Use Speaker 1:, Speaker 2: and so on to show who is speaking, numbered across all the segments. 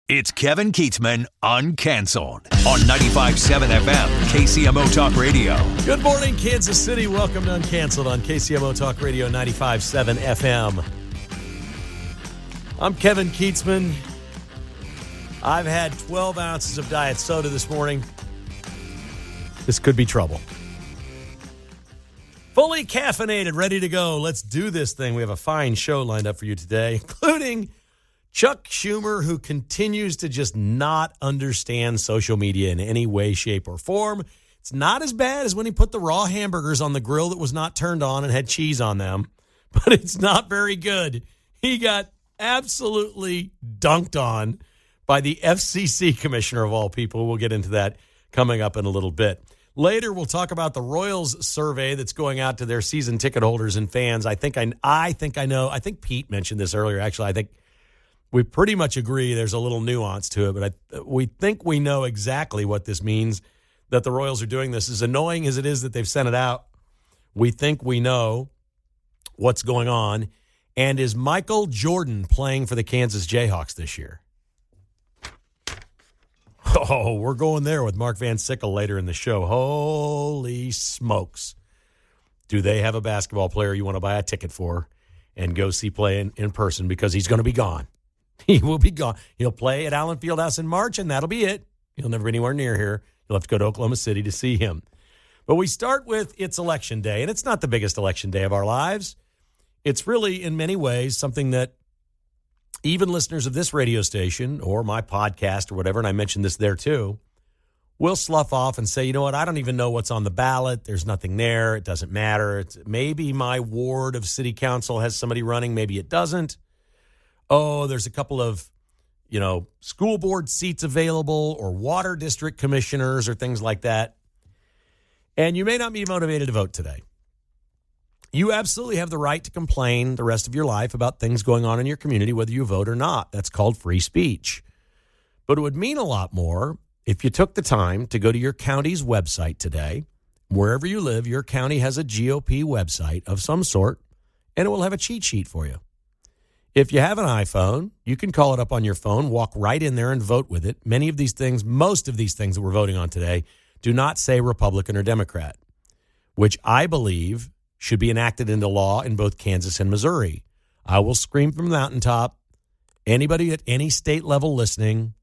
Speaker 1: It's Kevin Keatsman Uncanceled on 95.7 FM, KCMO Talk Radio.
Speaker 2: Good morning, Kansas City. Welcome to Uncanceled on KCMO Talk Radio 95.7 FM. I'm Kevin Keatsman. I've had 12 ounces of diet soda this morning. This could be trouble. Fully caffeinated, ready to go. Let's do this thing. We have a fine show lined up for you today, including Chuck Schumer, who continues to just not understand social media in any way, shape, or form. It's not as bad as when he put the raw hamburgers on the grill that was not turned on and had cheese on them, but it's not very good. He got absolutely dunked on by the FCC commissioner of all people. We'll get into that coming up in a little bit. Later, we'll talk about the Royals survey that's going out to their season ticket holders and fans. I think I know. I think Pete mentioned this earlier, actually. I think we pretty much agree there's a little nuance to it, but we think we know exactly what this means, that the Royals are doing this. As annoying as it is that they've sent it out, we think we know what's going on. And is Michael Jordan playing for the Kansas Jayhawks this year? Oh, we're going there with Mark Van Sickle later in the show. Holy smokes. Do they have a basketball player you want to buy a ticket for and go see play in person, because he's going to be gone. He will be gone. He'll play at Allen Fieldhouse in March, and that'll be it. He'll never be anywhere near here. You'll have to go to Oklahoma City to see him. But we start with it's election day, and it's not the biggest election day of our lives. It's really, in many ways, something that even listeners of this radio station or my podcast or whatever, and I mentioned this there too, will slough off and say, you know what, I don't even know what's on the ballot. There's nothing there. It doesn't matter. Maybe my ward of city council has somebody running. Maybe it doesn't. Oh, there's a couple of, school board seats available or water district commissioners or things like that. And you may not be motivated to vote today. You absolutely have the right to complain the rest of your life about things going on in your community, whether you vote or not. That's called free speech. But it would mean a lot more if you took the time to go to your county's website today. Wherever you live, your county has a GOP website of some sort, and it will have a cheat sheet for you. If you have an iPhone, you can call it up on your phone, walk right in there and vote with it. Most of these things that we're voting on today do not say Republican or Democrat, which I believe should be enacted into law in both Kansas and Missouri. I will scream from the mountaintop. Anybody at any state level listening,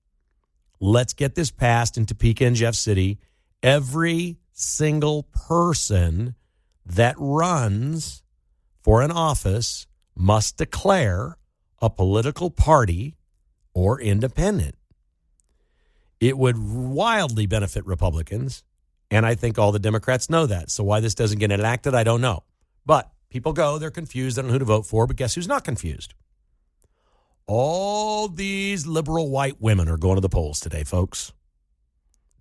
Speaker 2: let's get this passed in Topeka and Jeff City. Every single person that runs for an office must declare a political party or independent. It would wildly benefit Republicans, and I think all the Democrats know that. So why this doesn't get enacted, I don't know. But people go, they're confused, they don't know who to vote for, but guess who's not confused? All these liberal white women are going to the polls today, folks.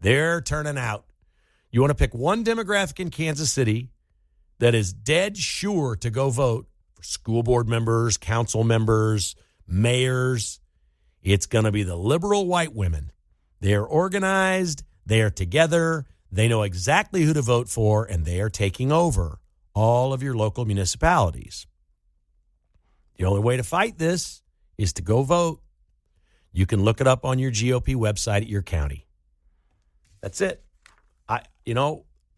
Speaker 2: They're turning out. You want to pick one demographic in Kansas City that is dead sure to go vote for school board members, council members, mayors. It's going to be the liberal white women. They are organized. They are together. They know exactly who to vote for, and they are taking over all of your local municipalities. The only way to fight this is to go vote. You can look it up on your GOP website at your county. That's it. I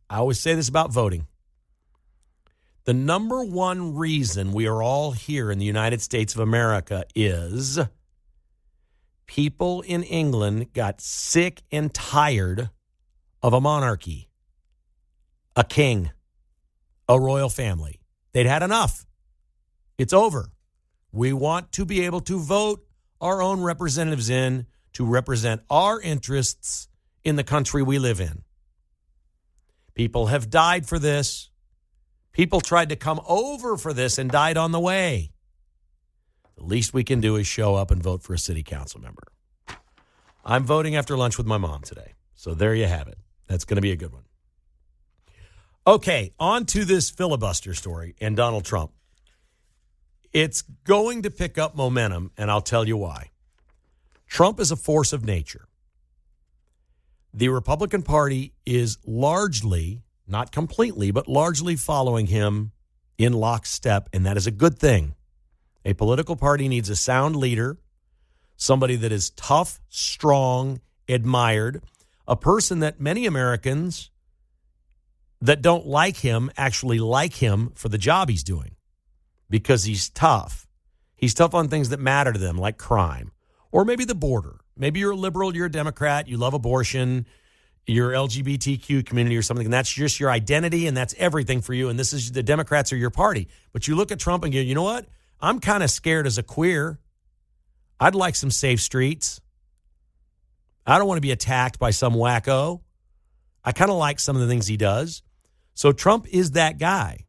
Speaker 2: always say this about voting. The number one reason we are all here in the United States of America is people in England got sick and tired of a monarchy, a king, a royal family. They'd had enough. It's over. We want to be able to vote our own representatives in to represent our interests in the country we live in. People have died for this. People tried to come over for this and died on the way. The least we can do is show up and vote for a city council member. I'm voting after lunch with my mom today. So there you have it. That's going to be a good one. Okay, on to this filibuster story and Donald Trump. It's going to pick up momentum, and I'll tell you why. Trump is a force of nature. The Republican Party is largely, not completely, but largely following him in lockstep, and that is a good thing. A political party needs a sound leader, somebody that is tough, strong, admired, a person that many Americans that don't like him actually like him for the job he's doing because he's tough. He's tough on things that matter to them, like crime, or maybe the border. Maybe you're a liberal, you're a Democrat, you love abortion, you're LGBTQ community or something, and that's just your identity and that's everything for you, and this is the Democrats are your party. But you look at Trump and go, you know what? I'm kind of scared as a queer. I'd like some safe streets. I don't want to be attacked by some wacko. I kind of like some of the things he does. So Trump is that guy.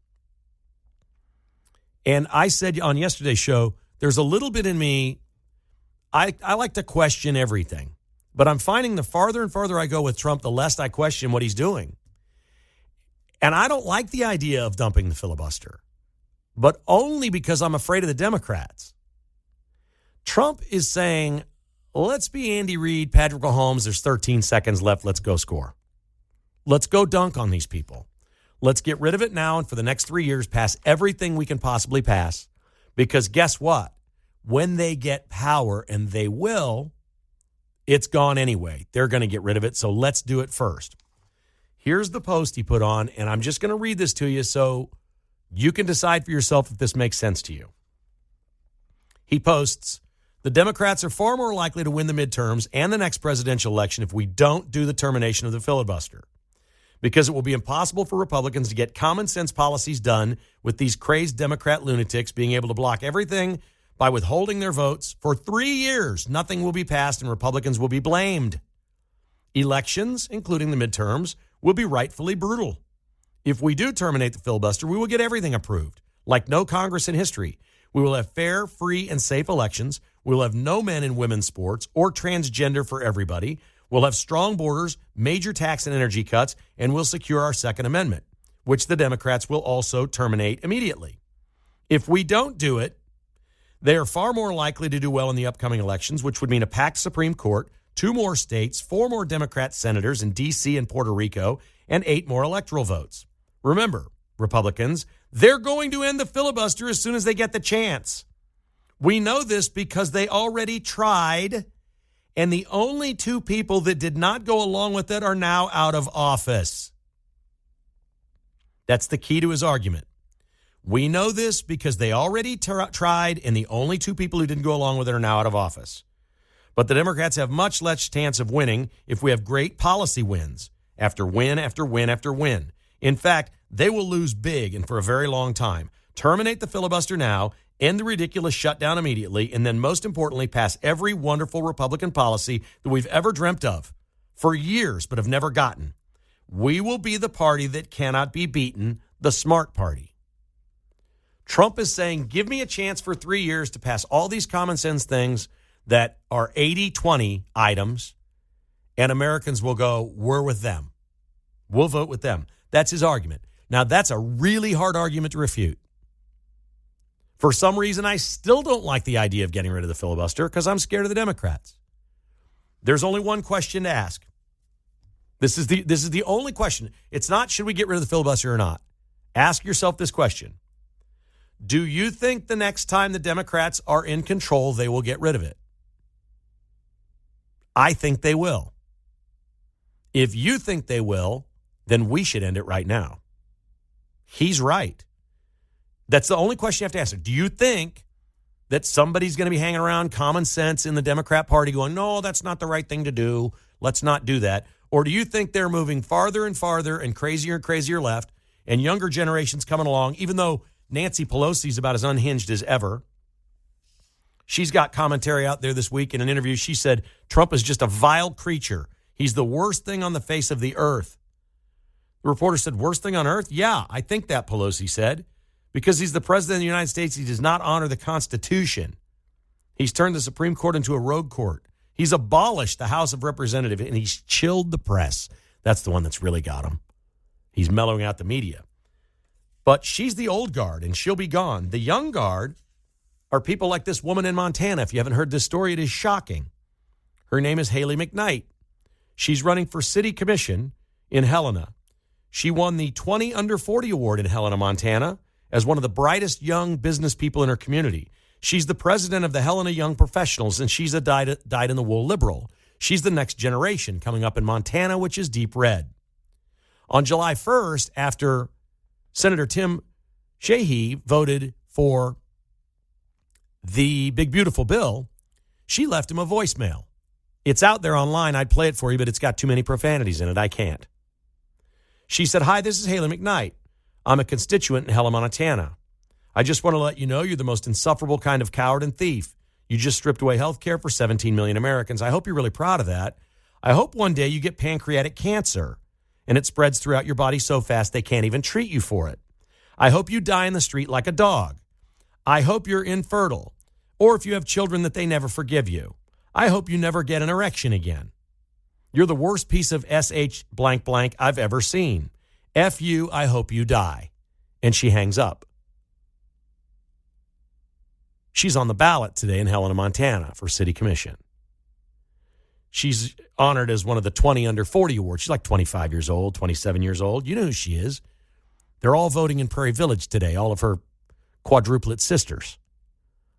Speaker 2: And I said on yesterday's show, there's a little bit in me, I like to question everything. But I'm finding the farther and farther I go with Trump, the less I question what he's doing. And I don't like the idea of dumping the filibuster, but only because I'm afraid of the Democrats. Trump is saying, let's be Andy Reid, Patrick Mahomes. There's 13 seconds left. Let's go score. Let's go dunk on these people. Let's get rid of it now and for the next 3 years, pass everything we can possibly pass. Because guess what? When they get power, and they will, it's gone anyway. They're going to get rid of it, so let's do it first. Here's the post he put on, and I'm just going to read this to you so you can decide for yourself if this makes sense to you. He posts, the Democrats are far more likely to win the midterms and the next presidential election if we don't do the termination of the filibuster. Because it will be impossible for Republicans to get common sense policies done with these crazed Democrat lunatics being able to block everything by withholding their votes for 3 years. Nothing will be passed and Republicans will be blamed. Elections, including the midterms, will be rightfully brutal. If we do terminate the filibuster, we will get everything approved, like no Congress in history. We will have fair, free, and safe elections. We will have no men in women's sports or transgender for everybody. We'll have strong borders, major tax and energy cuts, and we'll secure our Second Amendment, which the Democrats will also terminate immediately. If we don't do it, they are far more likely to do well in the upcoming elections, which would mean a packed Supreme Court, 2 more states, 4 more Democrat senators in D.C. and Puerto Rico, and 8 more electoral votes. Remember, Republicans, they're going to end the filibuster as soon as they get the chance. We know this because they already tried, and the only 2 people that did not go along with it are now out of office. That's the key to his argument. We know this because they already tried, and the only 2 people who didn't go along with it are now out of office. But the Democrats have much less chance of winning if we have great policy wins after win after win after win. In fact, they will lose big and for a very long time. Terminate the filibuster now, end the ridiculous shutdown immediately, and then most importantly, pass every wonderful Republican policy that we've ever dreamt of for years but have never gotten. We will be the party that cannot be beaten, the smart party. Trump is saying, give me a chance for 3 years to pass all these common sense things that are 80-20 items, and Americans will go, we're with them. We'll vote with them. That's his argument. Now, that's a really hard argument to refute. For some reason, I still don't like the idea of getting rid of the filibuster because I'm scared of the Democrats. There's only one question to ask. This is the only question. It's not, should we get rid of the filibuster or not? Ask yourself this question. Do you think the next time the Democrats are in control, they will get rid of it? I think they will. If you think they will, then we should end it right now. He's right. That's the only question you have to answer. Do you think that somebody's going to be hanging around common sense in the Democrat Party going, no, that's not the right thing to do. Let's not do that. Or do you think they're moving farther and farther and crazier left and younger generations coming along, even though Nancy Pelosi's about as unhinged as ever? She's got commentary out there this week in an interview. She said Trump is just a vile creature. He's the worst thing on the face of the earth. The reporter said, worst thing on earth? Yeah, I think that, Pelosi said. Because he's the president of the United States, he does not honor the Constitution. He's turned the Supreme Court into a rogue court. He's abolished the House of Representatives, and he's chilled the press. That's the one that's really got him. He's mellowing out the media. But she's the old guard, and she'll be gone. The young guard are people like this woman in Montana. If you haven't heard this story, it is shocking. Her name is Haley McKnight. She's running for city commission in Helena. She won the 20 Under 40 award in Helena, Montana, as one of the brightest young business people in her community. She's the president of the Helena Young Professionals, and she's a dyed-in-the-wool liberal. She's the next generation coming up in Montana, which is deep red. On July 1st, after Senator Tim Cheney voted for the big, beautiful bill, she left him a voicemail. It's out there online. I'd play it for you, but it's got too many profanities in it. I can't. She said, "Hi, this is Haley McKnight. I'm a constituent in Helena, Montana. I just want to let you know you're the most insufferable kind of coward and thief. You just stripped away health care for 17 million Americans. I hope you're really proud of that. I hope one day you get pancreatic cancer and it spreads throughout your body so fast they can't even treat you for it. I hope you die in the street like a dog. I hope you're infertile, or if you have children that they never forgive you. I hope you never get an erection again. You're the worst piece of SH blank blank I've ever seen. F you, I hope you die." And she hangs up. She's on the ballot today in Helena, Montana for city commission. She's honored as one of the 20 under 40 awards. She's like 25 years old, 27 years old. You know who she is. They're all voting in Prairie Village today. All of her quadruplet sisters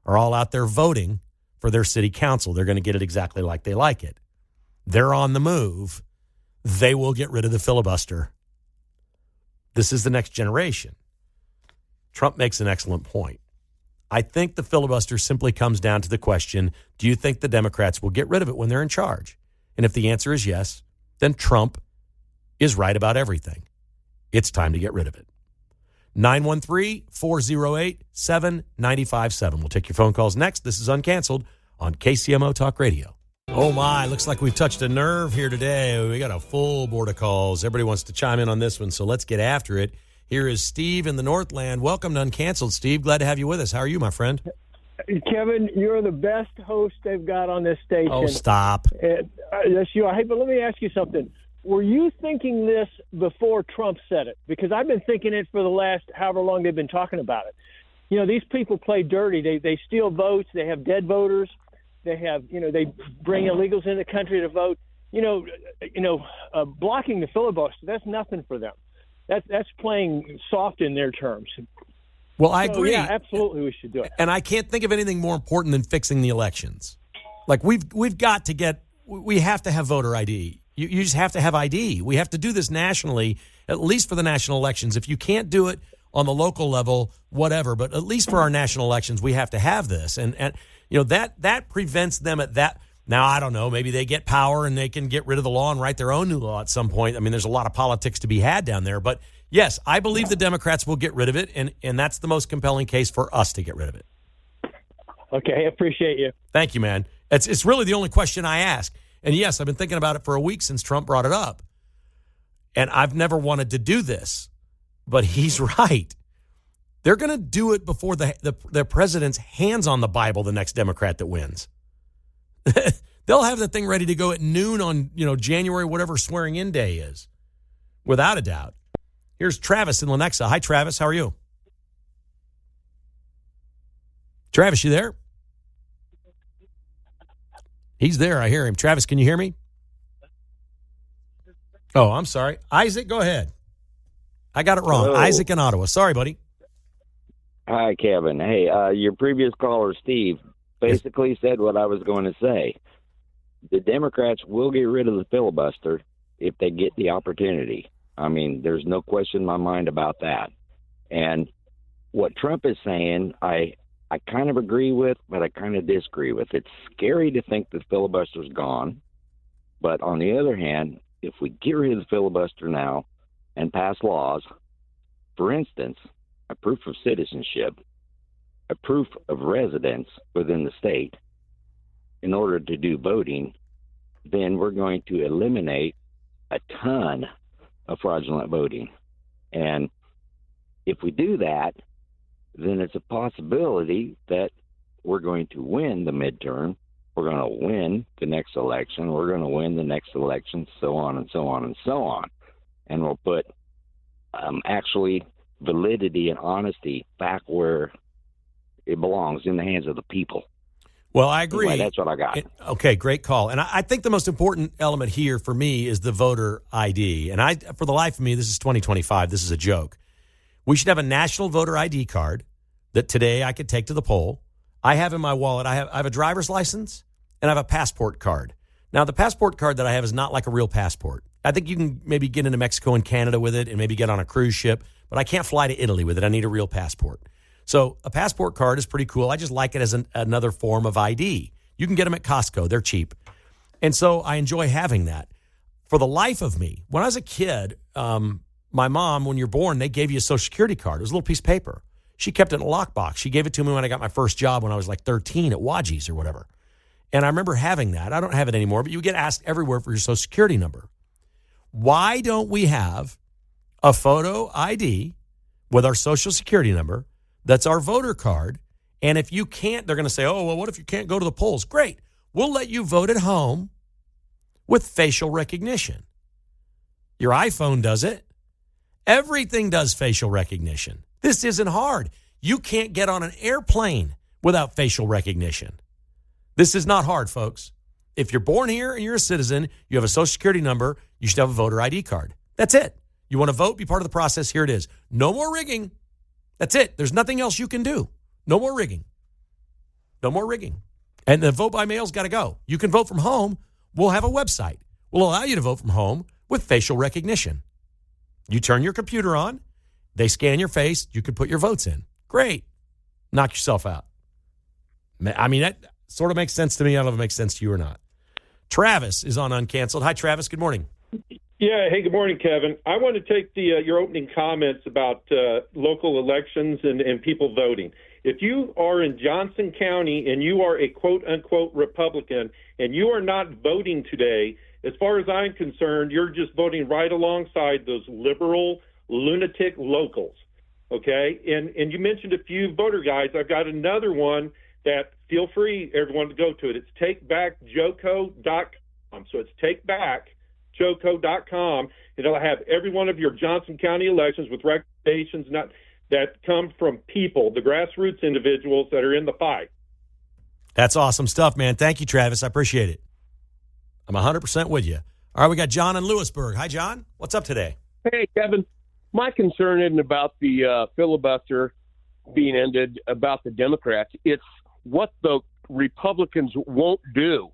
Speaker 2: are all out there voting for their city council. They're going to get it exactly like they like it. They're on the move. They will get rid of the filibuster. This is the next generation. Trump makes an excellent point. I think the filibuster simply comes down to the question, do you think the Democrats will get rid of it when they're in charge? And if the answer is yes, then Trump is right about everything. It's time to get rid of it. 913-408-7957. We'll take your phone calls next. This is Uncanceled on KCMO Talk Radio. Oh, my. Looks like we've touched a nerve here today. We got a full board of calls. Everybody wants to chime in on this one, so let's get after it. Here is Steve in the Northland. Welcome to Uncanceled, Steve. Glad to have you with us. How are you, my friend?
Speaker 3: Kevin, you're the best host they've got on this station.
Speaker 2: Oh, stop.
Speaker 3: Yes, you are. Hey, but let me ask you something. Were you thinking this before Trump said it? Because I've been thinking it for the last however long they've been talking about it. You know, these people play dirty. They steal votes. They have dead voters. They have, they bring illegals in the country to vote. Blocking the filibuster, that's nothing for them. That's playing soft in their terms.
Speaker 2: Well, I agree.
Speaker 3: Yeah, absolutely, we should do it.
Speaker 2: And I can't think of anything more important than fixing the elections. Like we've got to we have to have voter ID. You just have to have ID. We have to do this nationally, at least for the national elections. If you can't do it on the local level, whatever, but at least for our national elections, we have to have this. And that prevents them at that. Now, I don't know, maybe they get power and they can get rid of the law and write their own new law at some point. I mean, there's a lot of politics to be had down there. But yes, I believe the Democrats will get rid of it, and that's the most compelling case for us to get rid of it.
Speaker 3: Okay, I appreciate you.
Speaker 2: Thank you, man. It's really the only question I ask. And yes, I've been thinking about it for a week since Trump brought it up. And I've never wanted to do this, but he's right. They're going to do it before the president's hands on the Bible, the next Democrat that wins. They'll have the thing ready to go at noon on, January, whatever swearing in day is, without a doubt. Here's Travis in Lenexa. Hi, Travis. How are you? Travis, you there? He's there. I hear him. Travis, can you hear me? Oh, I'm sorry. Isaac, go ahead. I got it wrong.
Speaker 4: Hello.
Speaker 2: Isaac in Ottawa. Sorry, buddy.
Speaker 4: Hi, Kevin. Hey, your previous caller, Steve, basically said what I was going to say. The Democrats will get rid of the filibuster if they get the opportunity. I mean, there's no question in my mind about that. And what Trump is saying, I kind of agree with, but I kind of disagree with. It's scary to think the filibuster's gone. But on the other hand, if we get rid of the filibuster now and pass laws, for instance, a proof of citizenship, a proof of residence within the state in order to do voting, then we're going to eliminate a ton of fraudulent voting. And if we do that, then it's a possibility that we're going to win the midterm, we're going to win the next election, we're going to win the next election, so on and so on and so on. And we'll put actually validity and honesty back where it belongs, in the hands of the people.
Speaker 2: Well, I agree.
Speaker 4: Anyway, that's what I got.
Speaker 2: Okay, great call. And I think the most important element here for me is the voter ID. And for the life of me, this is 2025. This is a joke. We should have a national voter ID card that today I could take to the poll. I have in my wallet, I have a driver's license and I have a passport card. Now, the passport card that I have is not like a real passport. I think you can maybe get into Mexico and Canada with it and maybe get on a cruise ship, but I can't fly to Italy with it. I need a real passport. So a passport card is pretty cool. I just like it as another form of ID. You can get them at Costco. They're cheap. And so I enjoy having that. For the life of me, when I was a kid, my mom, when you're born, they gave you a Social Security card. It was a little piece of paper. She kept it in a lockbox. She gave it to me when I got my first job when I was like 13 at Wadji's or whatever. And I remember having that. I don't have it anymore, but you get asked everywhere for your Social Security number. Why don't we have a photo ID with our Social Security number that's our voter card? And if you can't, they're going to say, oh, well, what if you can't go to the polls? Great. We'll let you vote at home with facial recognition. Your iPhone does it. Everything does facial recognition. This isn't hard. You can't get on an airplane without facial recognition. This is not hard, folks. If you're born here and you're a citizen, you have a Social Security number, you should have a voter ID card. That's it. You want to vote, be part of the process, here it is. No more rigging. That's it. There's nothing else you can do. No more rigging. No more rigging. And the vote by mail's got to go. You can vote from home. We'll have a website. We'll allow you to vote from home with facial recognition. You turn your computer on. They scan your face. You can put your votes in. Great. Knock yourself out. I mean, that sort of makes sense to me. I don't know if it makes sense to you or not. Travis is on Uncanceled. Hi, Travis. Good morning.
Speaker 5: Yeah. Hey, good morning, Kevin. I want to take your opening comments about local elections and people voting. If you are in Johnson County and you are a quote-unquote Republican and you are not voting today, as far as I'm concerned, you're just voting right alongside those liberal, lunatic locals, okay? And you mentioned a few voter guides. I've got another one that feel free, everyone, to go to it. It's takebackjoco.com. So it's takebackjoco.com. It'll have every one of your Johnson County elections with recommendations that come from people, the grassroots individuals that are in the fight.
Speaker 2: That's awesome stuff, man. Thank you, Travis. I appreciate it. I'm 100% with you. All right, we got John in Lewisburg. Hi, John. What's up today?
Speaker 6: Hey, Kevin. My concern isn't about the filibuster being ended, about the Democrats. It's what the Republicans won't do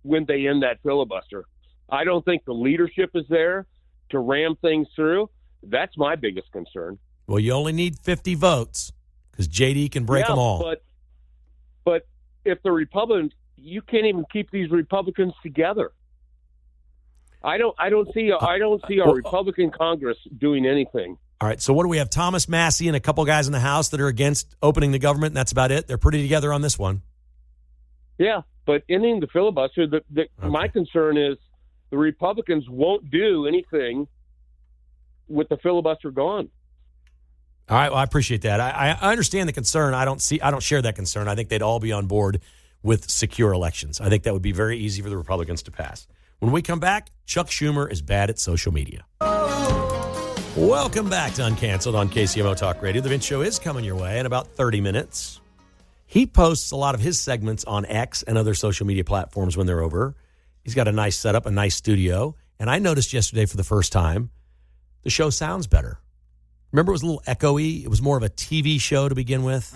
Speaker 6: when they end that filibuster. I don't think the leadership is there to ram things through. That's my biggest concern.
Speaker 2: Well, you only need 50 votes because JD can break them all.
Speaker 6: But if the Republicans, you can't even keep these Republicans together. I don't see a Republican Congress doing anything.
Speaker 2: All right, so what do we have? Thomas Massey and a couple guys in the House that are against opening the government, and that's about it? They're pretty together on this one.
Speaker 6: Yeah, but ending the filibuster, my concern is the Republicans won't do anything with the filibuster gone.
Speaker 2: All right, well, I appreciate that. I understand the concern. I don't share that concern. I think they'd all be on board with secure elections. I think that would be very easy for the Republicans to pass. When we come back, Chuck Schumer is bad at social media. Welcome back to Uncanceled on KCMO Talk Radio. The Vince Show is coming your way in about 30 minutes. He posts a lot of his segments on X and other social media platforms when they're over. He's got a nice setup, a nice studio. And I noticed yesterday for the first time, the show sounds better. Remember, it was a little echoey. It was more of a TV show to begin with,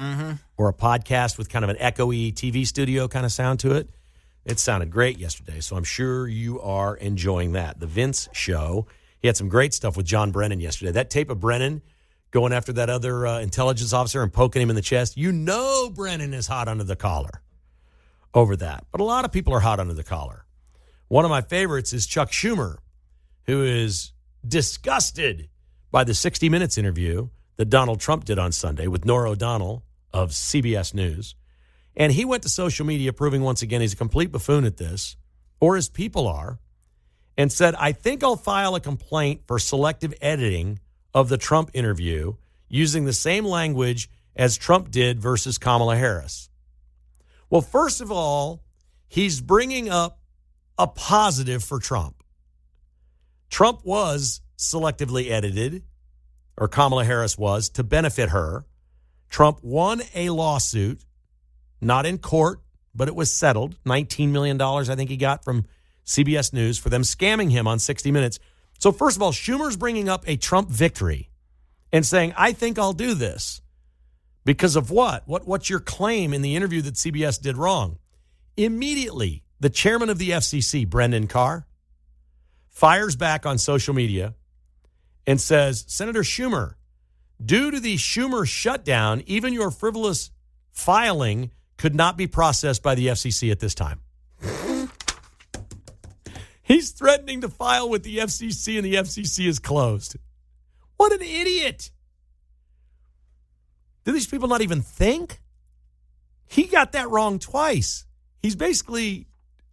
Speaker 2: or a podcast with kind of an echoey TV studio kind of sound to it. It sounded great yesterday, so I'm sure you are enjoying that. The Vince Show. He had some great stuff with John Brennan yesterday. That tape of Brennan going after that other intelligence officer and poking him in the chest. You know Brennan is hot under the collar over that. But a lot of people are hot under the collar. One of my favorites is Chuck Schumer, who is disgusted by the 60 Minutes interview that Donald Trump did on Sunday with Norah O'Donnell of CBS News. And he went to social media proving once again he's a complete buffoon at this, or his people are, and said, I think I'll file a complaint for selective editing of the Trump interview using the same language as Trump did versus Kamala Harris. Well, first of all, he's bringing up a positive for Trump. Trump was selectively edited, or Kamala Harris was, to benefit her. Trump won a lawsuit, not in court, but it was settled. $19 million, I think he got from CBS News for them scamming him on 60 Minutes. So first of all, Schumer's bringing up a Trump victory and saying, I think I'll do this. Because of what? What's your claim in the interview that CBS did wrong? Immediately, the chairman of the FCC, Brendan Carr, fires back on social media and says, Senator Schumer, due to the Schumer shutdown, even your frivolous filing could not be processed by the FCC at this time. He's threatening to file with the FCC, and the FCC is closed. What an idiot. Do these people not even think? He got that wrong twice. He's basically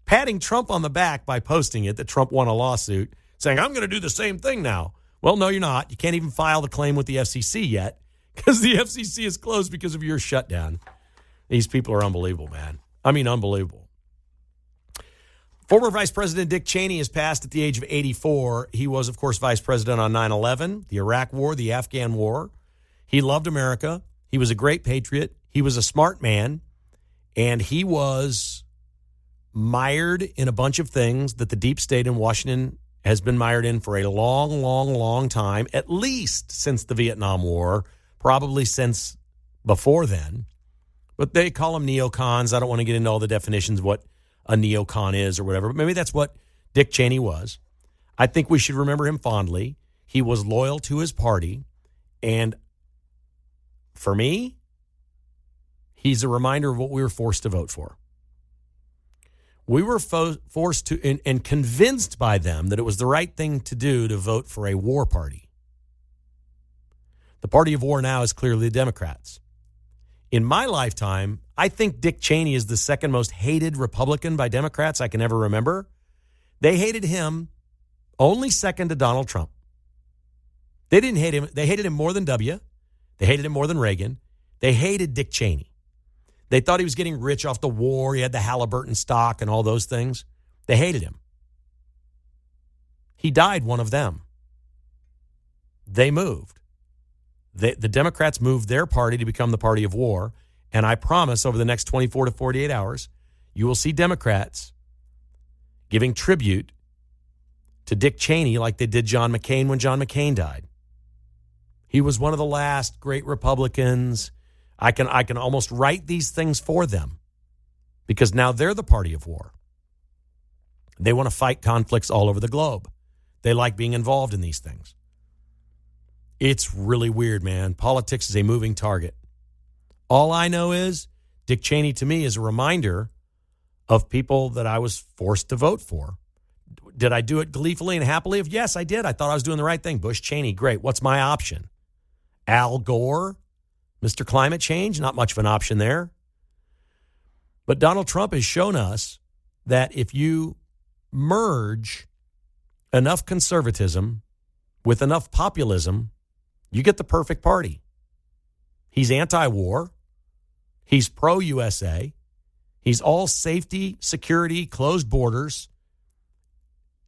Speaker 2: patting Trump on the back by posting it that Trump won a lawsuit, saying, I'm going to do the same thing now. Well, no, you're not. You can't even file the claim with the FCC yet because the FCC is closed because of your shutdown. These people are unbelievable, man. I mean, unbelievable. Former Vice President Dick Cheney has passed at the age of 84. He was, of course, vice president on 9/11, the Iraq War, the Afghan War. He loved America. He was a great patriot. He was a smart man. And he was mired in a bunch of things that the deep state in Washington has been mired in for a long, long, long time, at least since the Vietnam War, probably since before then. But they call them neocons. I don't want to get into all the definitions of what a neocon is or whatever, but maybe that's what Dick Cheney was. I think we should remember him fondly. He was loyal to his party. And for me, he's a reminder of what we were forced to vote for. We were forced to and convinced by them that it was the right thing to do to vote for a war party. The party of war now is clearly the Democrats. In my lifetime, I think Dick Cheney is the second most hated Republican by Democrats I can ever remember. They hated him only second to Donald Trump. They didn't hate him. They hated him more than W. They hated him more than Reagan. They hated Dick Cheney. They thought he was getting rich off the war. He had the Halliburton stock and all those things. They hated him. He died one of them. They moved. The Democrats moved their party to become the party of war. And I promise over the next 24 to 48 hours, you will see Democrats giving tribute to Dick Cheney like they did John McCain when John McCain died. He was one of the last great Republicans. I can almost write these things for them because now they're the party of war. They want to fight conflicts all over the globe. They like being involved in these things. It's really weird, man. Politics is a moving target. All I know is Dick Cheney to me is a reminder of people that I was forced to vote for. Did I do it gleefully and happily? Yes, I did. I thought I was doing the right thing. Bush, Cheney, great. What's my option? Al Gore, Mr. Climate Change, not much of an option there. But Donald Trump has shown us that if you merge enough conservatism with enough populism, you get the perfect party. He's anti-war. He's pro-USA. He's all safety, security, closed borders.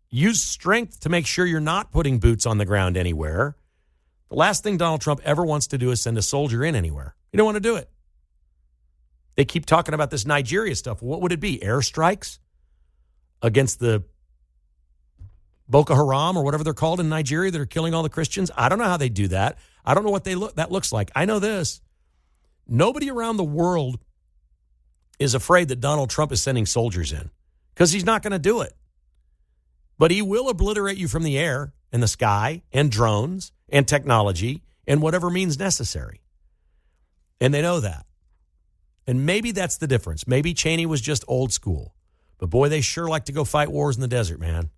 Speaker 2: Use strength to make sure you're not putting boots on the ground anywhere. The last thing Donald Trump ever wants to do is send a soldier in anywhere. You don't want to do it. They keep talking about this Nigeria stuff. What would it be? Airstrikes against the Boko Haram or whatever they're called in Nigeria that are killing all the Christians? I don't know how they do that. I don't know what that looks like. I know this. Nobody around the world is afraid that Donald Trump is sending soldiers in because he's not going to do it. But he will obliterate you from the air and the sky and drones and technology and whatever means necessary. And they know that. And maybe that's the difference. Maybe Cheney was just old school. But boy, they sure like to go fight wars in the desert, man.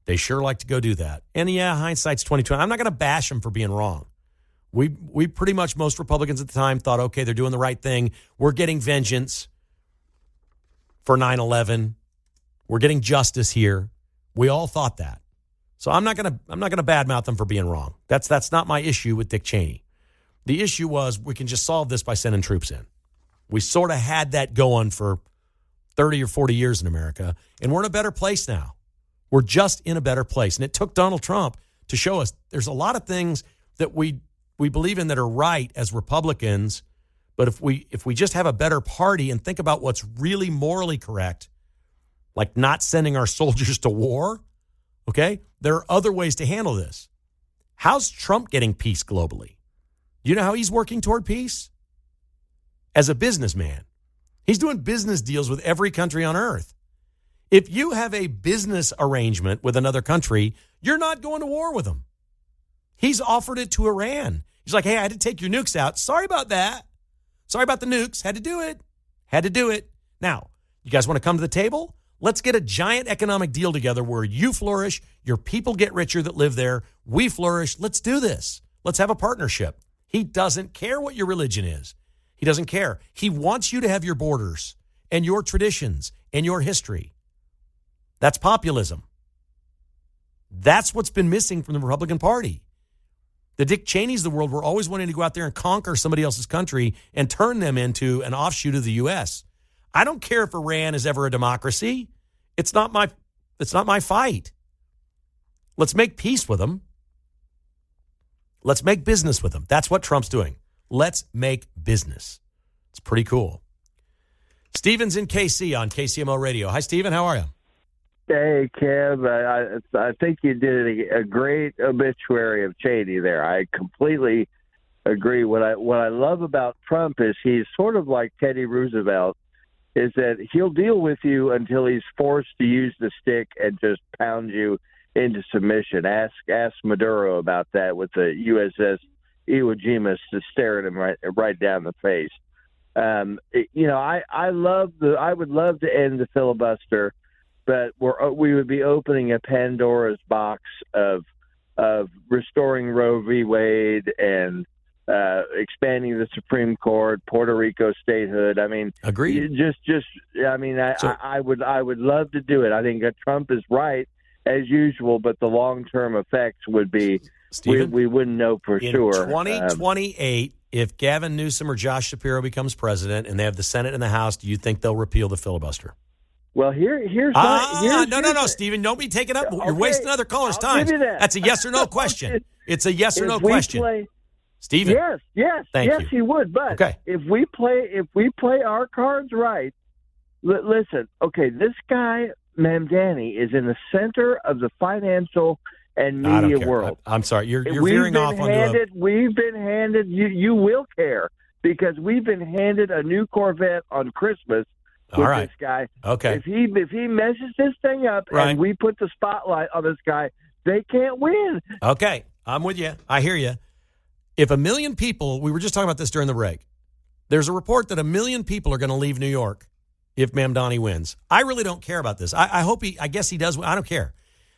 Speaker 2: They sure like to go do that. And yeah, hindsight's 20/20. I'm not going to bash them for being wrong. We pretty much, most Republicans at the time thought, okay, they're doing the right thing. We're getting vengeance for 9/11. We're getting justice here. We all thought that. So I'm not going to badmouth them for being wrong. That's not my issue with Dick Cheney. The issue was we can just solve this by sending troops in. We sort of had that going for 30 or 40 years in America, and we're in a better place now. We're just in a better place. And it took Donald Trump to show us there's a lot of things that we believe in that are right as Republicans, but if we just have a better party and think about what's really morally correct, like not sending our soldiers to war, okay, there are other ways to handle this. How's Trump getting peace globally? You know how he's working toward peace? as a businessman. He's doing business deals with every country on earth. If you have a business arrangement with another country, you're not going to war with them. He's offered it to Iran. He's like, hey, I had to take your nukes out. Sorry about that. Sorry about the nukes. Had to do it. Had to do it. Now, you guys want to come to the table? Let's get a giant economic deal together where you flourish, your people get richer that live there, we flourish. Let's do this. Let's have a partnership. He doesn't care what your religion is. He doesn't care. He wants you to have your borders and your traditions and your history. That's populism. That's what's been missing from the Republican Party. The Dick Cheneys of the world were always wanting to go out there and conquer somebody else's country and turn them into an offshoot of the U.S. I don't care if Iran is ever a democracy. It's not my fight. Let's make peace with them. Let's make business with them. That's what Trump's doing. Let's make business. It's pretty cool. Steven's in KC on KCMO Radio. Hi, Steven. How are you?
Speaker 7: Hey, Kev. I think you did a great obituary of Cheney there. I completely agree. What I love about Trump is he's sort of like Teddy Roosevelt, is that he'll deal with you until he's forced to use the stick and just pound you into submission. Ask Maduro about that with the USS Iwo Jima staring him right down the face. I would love to end the filibuster, but we would be opening a Pandora's box of restoring Roe v. Wade and expanding the Supreme Court, Puerto Rico statehood. I mean,
Speaker 2: agreed.
Speaker 7: I would love to do it. I think that Trump is right as usual, but the long-term effects would be we wouldn't know for sure.
Speaker 2: In 2028, if Gavin Newsom or Josh Shapiro becomes president and they have the Senate and the House, do you think they'll repeal the filibuster?
Speaker 7: Well, here's
Speaker 2: no, Stephen, don't be taking up. You're wasting other callers' time. That's a yes or no question. It's a yes or no question. Stephen,
Speaker 7: yes, he would. But if we play our cards right, listen. Okay, this guy Mamdani is in the center of the financial and media world.
Speaker 2: I'm sorry, you're veering off on.
Speaker 7: We've been handed. You will care because we've been handed a new Corvette on Christmas. With this guy.
Speaker 2: Okay.
Speaker 7: If he messes this thing up and we put the spotlight on this guy, they can't win.
Speaker 2: Okay, I'm with you. I hear you. If 1 million people, we were just talking about this during the break, there's a report that 1 million people are going to leave New York if Mamdani wins. I really don't care about this. I guess he does. I don't care.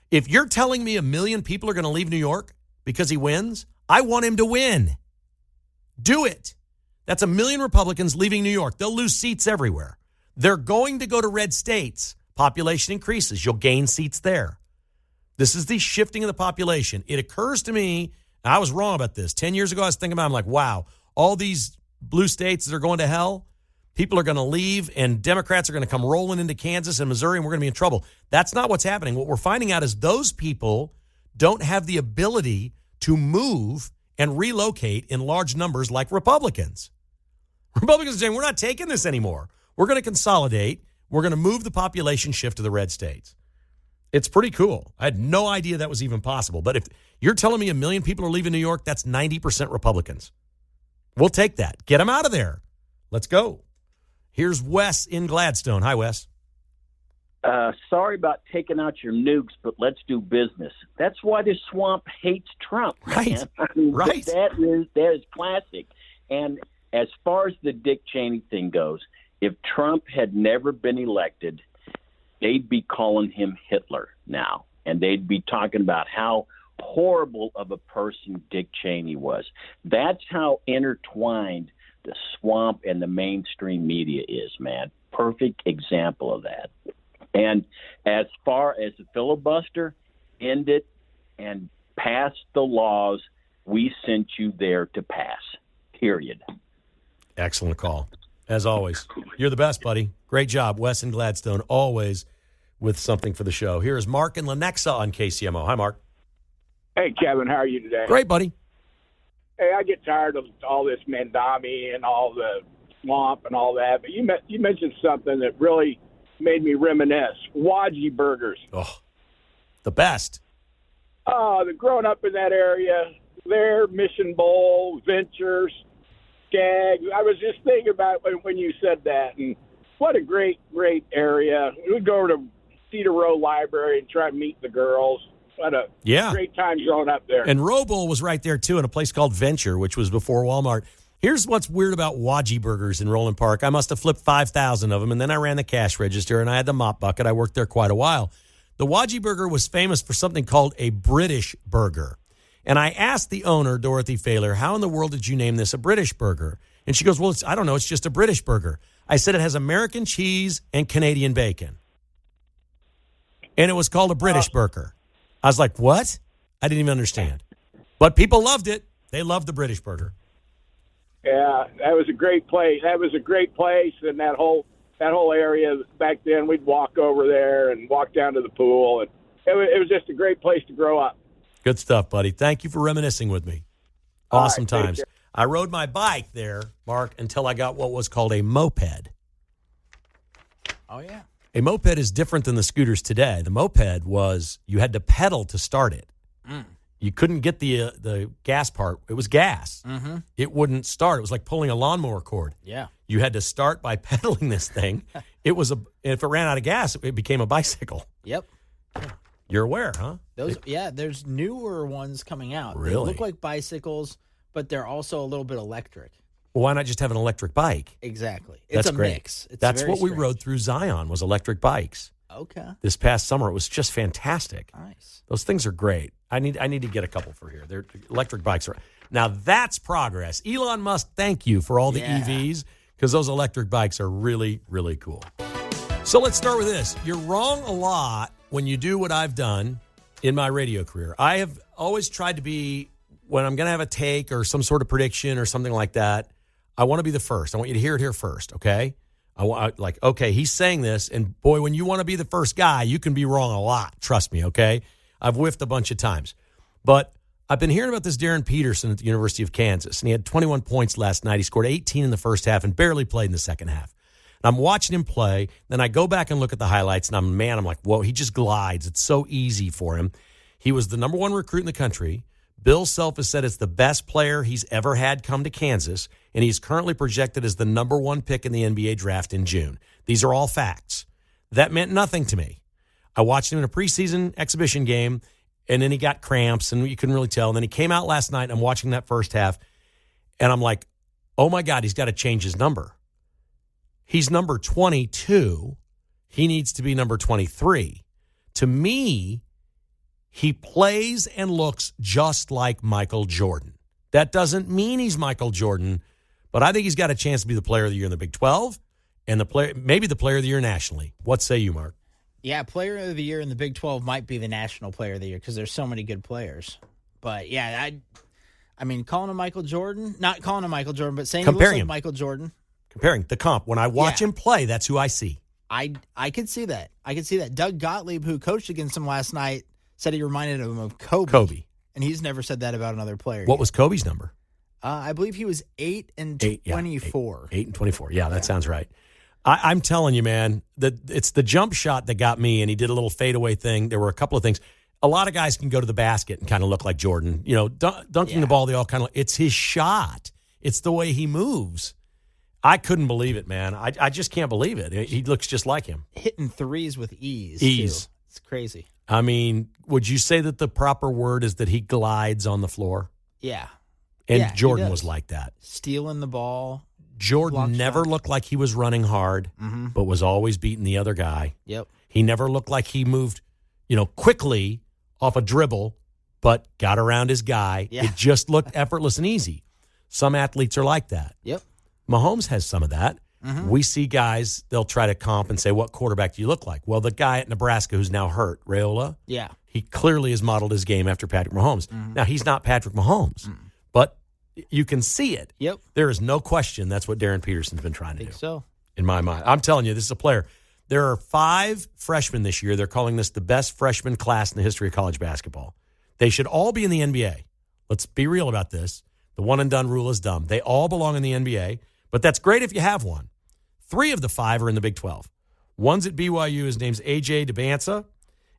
Speaker 2: If you're telling me 1 million people are going to leave New York because he wins, I want him to win. Do it. That's 1 million Republicans leaving New York. They'll lose seats everywhere. They're going to go to red states. Population increases. You'll gain seats there. This is the shifting of the population. It occurs to me, and I was wrong about this. 10 years ago, I was thinking about it. I'm like, wow, all these blue states that are going to hell, people are going to leave, and Democrats are going to come rolling into Kansas and Missouri, and we're going to be in trouble. That's not what's happening. What we're finding out is those people don't have the ability to move and relocate in large numbers like Republicans. Republicans are saying, we're not taking this anymore. We're going to consolidate. We're going to move the population shift to the red states. It's pretty cool. I had no idea that was even possible. But if you're telling me 1 million people are leaving New York, that's 90% Republicans. We'll take that. Get them out of there. Let's go. Here's Wes in Gladstone. Hi, Wes.
Speaker 8: Sorry about taking out your nukes, but let's do business. That's why the swamp hates Trump.
Speaker 2: Right.
Speaker 8: Man. I mean,
Speaker 2: right.
Speaker 8: That is classic. And as far as the Dick Cheney thing goes, if Trump had never been elected, they'd be calling him Hitler now, and they'd be talking about how horrible of a person Dick Cheney was. That's how intertwined the swamp and the mainstream media is, man. Perfect example of that. And as far as the filibuster, end it and pass the laws we sent you there to pass, period.
Speaker 2: Excellent call. As always, you're the best, buddy. Great job, Wes and Gladstone, always with something for the show. Here's Mark and Lenexa on KCMO. Hi, Mark.
Speaker 9: Hey, Kevin, how are you today?
Speaker 2: Great, buddy.
Speaker 9: Hey, I get tired of all this Mamdani and all the swamp and all that, but you mentioned something that really made me reminisce. Wadji burgers.
Speaker 2: Oh, the best.
Speaker 9: Oh, growing up in that area, there, Mission Bowl, Ventures, Skag. I was just thinking about when you said that, and what a great area. We'd go to Cedar Row Library and try to meet the girls. What a great time growing up there.
Speaker 2: And Roble was right there, too, in a place called Venture, which was before Walmart. Here's what's weird about Wadgy Burgers in Roland Park. I must have flipped 5,000 of them, and then I ran the cash register, and I had the mop bucket. I worked there quite a while. The Wadgy Burger was famous for something called a British burger. And I asked the owner, Dorothy Failer, how in the world did you name this a British burger? And she goes, well, I don't know. It's just a British burger. I said it has American cheese and Canadian bacon. And it was called a British burger. I was like, what? I didn't even understand. But people loved it. They loved the British burger.
Speaker 9: Yeah, that was a great place. And that whole area back then, we'd walk over there and walk down to the pool. And it was just a great place to grow up.
Speaker 2: Good stuff, buddy. Thank you for reminiscing with me. Awesome
Speaker 9: right,
Speaker 2: times. I rode my bike there, Mark, until I got what was called a moped.
Speaker 10: Oh, yeah.
Speaker 2: A moped is different than the scooters today. The moped was you had to pedal to start it. You couldn't get the gas part. It was gas.
Speaker 10: Mm-hmm.
Speaker 2: It wouldn't start. It was like pulling a lawnmower cord.
Speaker 10: Yeah.
Speaker 2: You had to start by pedaling this thing. If it ran out of gas, it became a bicycle.
Speaker 10: Yep.
Speaker 2: You're aware, huh?
Speaker 10: There's newer ones coming out.
Speaker 2: Really?
Speaker 10: They look like bicycles, but they're also a little bit electric.
Speaker 2: Well, why not just have an electric bike?
Speaker 10: Exactly.
Speaker 2: That's
Speaker 10: It's a
Speaker 2: great.
Speaker 10: mix. It's
Speaker 2: That's
Speaker 10: very
Speaker 2: what we
Speaker 10: strange.
Speaker 2: rode through Zion was electric bikes.
Speaker 10: Okay.
Speaker 2: This past summer, it was just fantastic.
Speaker 10: Nice.
Speaker 2: Those things are great. I need to get a couple for here. They're electric bikes are now that's progress. Elon Musk, thank you for all the EVs because those electric bikes are really, really cool. So let's start with this. You're wrong a lot when you do what I've done in my radio career. I have always tried to be, when I'm going to have a take or some sort of prediction or something like that, I want to be the first. I want you to hear it here first, okay? Okay, he's saying this, and boy, when you want to be the first guy, you can be wrong a lot. Trust me, okay? I've whiffed a bunch of times. But I've been hearing about this Darren Peterson at the University of Kansas, and he had 21 points last night. He scored 18 in the first half and barely played in the second half. And I'm watching him play, then I go back and look at the highlights, and I'm like, whoa, he just glides. It's so easy for him. He was the number one recruit in the country. Bill Self has said it's the best player he's ever had come to Kansas, and he's currently projected as the number one pick in the NBA draft in June. These are all facts. That meant nothing to me. I watched him in a preseason exhibition game, and then he got cramps, and you couldn't really tell. And then he came out last night, and I'm watching that first half, and I'm like, oh, my God, he's got to change his number. He's number 22. He needs to be number 23. To me, he plays and looks just like Michael Jordan. That doesn't mean he's Michael Jordan, but I think he's got a chance to be the player of the year in the Big 12 and maybe the player of the year nationally. What say you, Mark?
Speaker 10: Yeah, player of the year in the Big 12 might be the national player of the year because there's so many good players. But, yeah, I mean, calling him Michael Jordan, not calling him Michael Jordan, but saying he looks like Michael Jordan.
Speaker 2: Comparing the comp. When I watch him play, that's who I see.
Speaker 10: I could see that. I could see that. Doug Gottlieb, who coached against him last night, said he reminded him of Kobe. And he's never said that about another player.
Speaker 2: What was Kobe's number?
Speaker 10: I believe he was 8 and 24.
Speaker 2: 8 and 24. Yeah, that sounds right. I'm telling you, man, that it's the jump shot that got me, and he did a little fadeaway thing. There were a couple of things. A lot of guys can go to the basket and kind of look like Jordan. You know, dunking the ball, they all kind of – it's his shot. It's the way he moves. I couldn't believe it, man. I just can't believe it. He looks just like him.
Speaker 10: Hitting threes with ease.
Speaker 2: Ease.
Speaker 10: Too. It's crazy.
Speaker 2: I mean, would you say that the proper word is that he glides on the floor?
Speaker 10: Yeah.
Speaker 2: And Jordan was like that.
Speaker 10: Stealing the ball.
Speaker 2: Jordan never looked like he was running hard, but was always beating the other guy.
Speaker 10: Yep.
Speaker 2: He never looked like he moved, quickly off a dribble, but got around his guy.
Speaker 10: Yeah.
Speaker 2: It just looked effortless and easy. Some athletes are like that.
Speaker 10: Yep.
Speaker 2: Mahomes has some of that. We see guys, they'll try to comp and say, what quarterback do you look like? Well, the guy at Nebraska who's now hurt, Raiola, he clearly has modeled his game after Patrick Mahomes. Now, he's not Patrick Mahomes, but you can see it.
Speaker 10: Yep.
Speaker 2: There is no question that's what Darren Peterson's been trying to do.
Speaker 10: So.
Speaker 2: In my mind. I'm telling you, this is a player. There are 5 freshmen this year. They're calling this the best freshman class in the history of college basketball. They should all be in the NBA. Let's be real about this. The one-and-done rule is dumb. They all belong in the NBA, but that's great if you have one. 3 of the 5 are in the Big 12. One's at BYU. His name's A.J. DeBanza.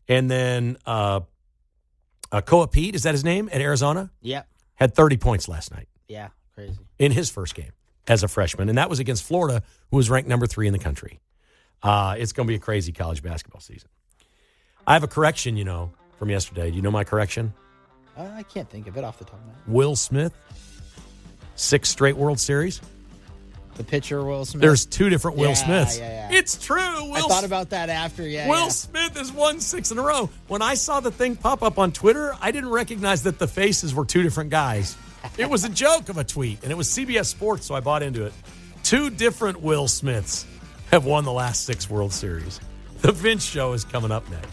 Speaker 2: And then Koa Pete, is that his name, at Arizona?
Speaker 10: Yeah.
Speaker 2: Had 30 points last night.
Speaker 10: Yeah, crazy.
Speaker 2: In his first game. as a freshman, and that was against Florida, who was ranked number 3 in the country. It's going to be a crazy college basketball season. I have a correction, from yesterday. Do you know my correction?
Speaker 10: I can't think of it off the top of my head.
Speaker 2: Will Smith, 6 straight World Series.
Speaker 10: The pitcher, Will Smith.
Speaker 2: There's 2 different Will Smiths.
Speaker 10: Yeah.
Speaker 2: It's true.
Speaker 10: I thought about that after,
Speaker 2: Will Smith has won 6 in a row. When I saw the thing pop up on Twitter, I didn't recognize that the faces were 2 different guys. It was a joke of a tweet, and it was CBS Sports, so I bought into it. 2 different Will Smiths have won the last 6 World Series. The Vince Show is coming up next.